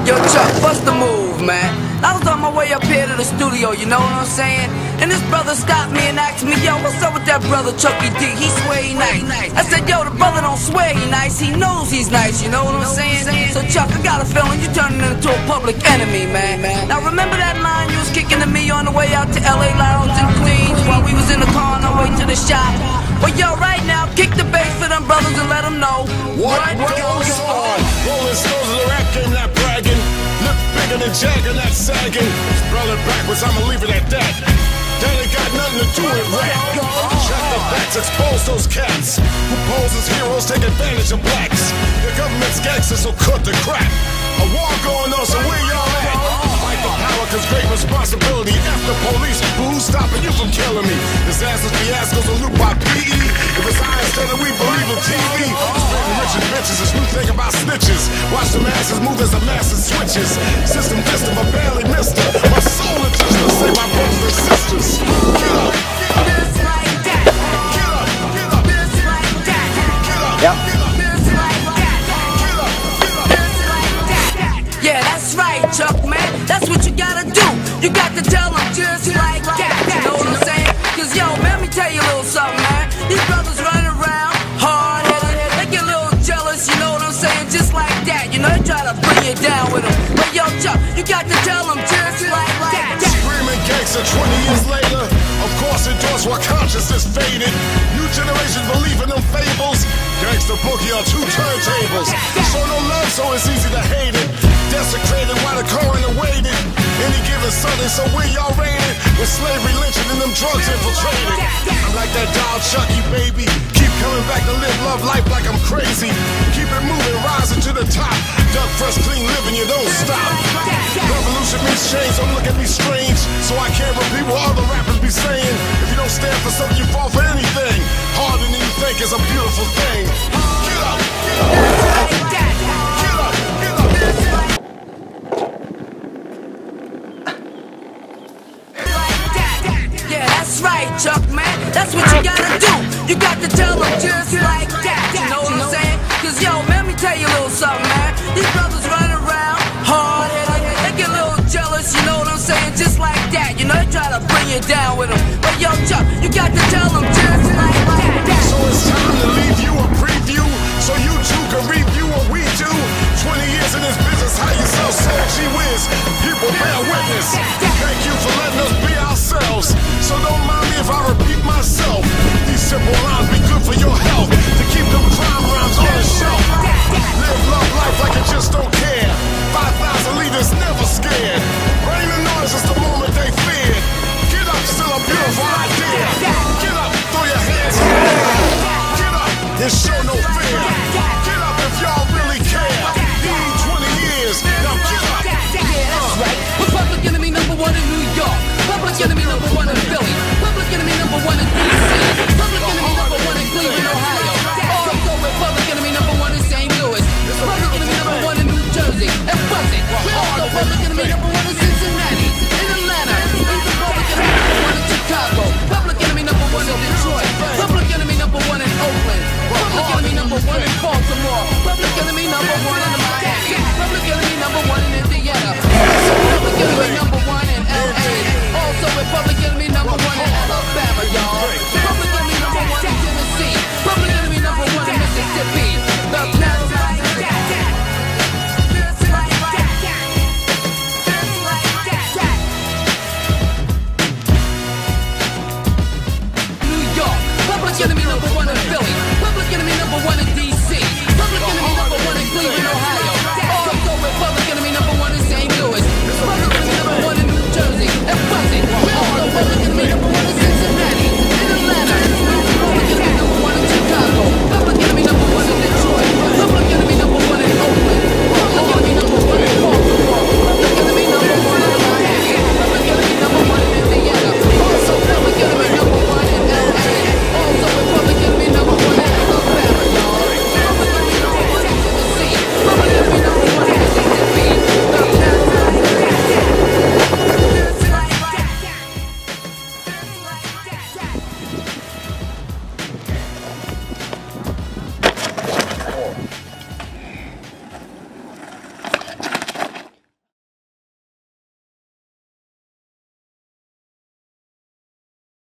Yo, Chuck, what's the move, man? I was on my way up here to the studio, you know what I'm saying? And this brother stopped me and asked me, yo, what's up with that brother Chucky D? He swear he nice. I said, yo, the brother don't swear he nice, he knows he's nice, you know what I'm saying? So Chuck, I got a feeling you turning into a public enemy, man. Now remember that line you was kicking to me on the way out to LA Lounge in Queens while we was in the car on our way to the shop? Well, yo, right now, kick the bass for them brothers and let them know what goes on. Rolling Stones of the rap game, not bragging. Look bigger than Jagger, not sagging. Spell it backwards, I'ma leave it at that. That ain't got nothing to do with rap. Check the facts, expose those cats who pose as heroes, take advantage of blacks. The government's gangsters, so cut the crap. A war going on, so where y'all at? Fight for power, cause great responsibility. F the police, but who's stopping you from killing me? Disasters, fiascos, and loot by PE. If it's I instead of we believe in TV. Spreading rich and bitches, it's new thing about snitches. Watch the masses move as the masses switches. System distant, but barely missed her. My soul is just to save my brothers and sisters. Get up, just like that. Get up, get up, just like that. Get up, yep. Get up, just like that. Get up, get up, just like that. Yeah, that's right, Chuck, man. That's what you gotta do. You got to tell them just like that. You know what I'm saying? Cause yo, man, let me tell you a little something, man. These brothers running around, hard-headed, they get a little jealous, you know what I'm saying? Just like that, you know, they try to bring you down with them. But yo, Chuck, you got to tell them just like that. Screaming gangster 20 years later. Of course endorsed while consciousness faded. New generations believe in them fables. Gangsta boogie on 2 turntables. Show no love, so it's easy to hate it. Desecrated while the coroner waited. Any given Sunday, so where y'all rated? With slavery lynching and them drugs infiltrated. I'm like that doll Chucky, baby. Keep coming back to live love life like I'm crazy. Keep it moving, rising to the top. Duck fresh, clean living, you don't stop. Revolution means change, don't look at me strange. So I can't repeat what other rappers be saying. If you don't stand for something, you fall for anything. Harder than you think is a beautiful thing. Get up, get up, get up, get up, get up. Yeah, that's right, Chuck, man. That's what you gotta do. You got to tell them just like that. You know what I'm saying? Cause yo, man, let me tell you a little something, man. These brothers running around, hard-headed, they get a little jealous, you know what I'm saying? Just like that, you know, they try to bring you down with them. But yo, Chuck, you got to tell them just like that. So it's time to leave you a preview, so you too can review what we do. 20 years in this business, how you sell soul, gee whiz. People bear witness. Thank you for letting us be ourselves. So don't mind me if I repeat myself. These simple lines be good for your health. To keep them crime rhymes on the shelf. Live love life like you just don't care. 5,000 leaders never scared. Rain and noise is the moment they feared. Get up, still a beautiful idea. Get up, throw your hands in the air. Get up and show no fear. Get up if y'all really care. Need 20 years, now get up. Yeah, that's right. We're public enemy #1 in New York. Public enemy #1 in Philly. Public enemy #1 in DC. Public enemy #1 in Cleveland, Ohio. Also, we're public enemy #1 in St. Louis. Public enemy #1 in New Jersey. And Buzzing. We're also public enemy #1 in Cincinnati. In Atlanta. We're public enemy #1 in Chicago. Public enemy #1 in Detroit. Public enemy #1 in Oakland. Public enemy #1 in Baltimore. Public enemy #1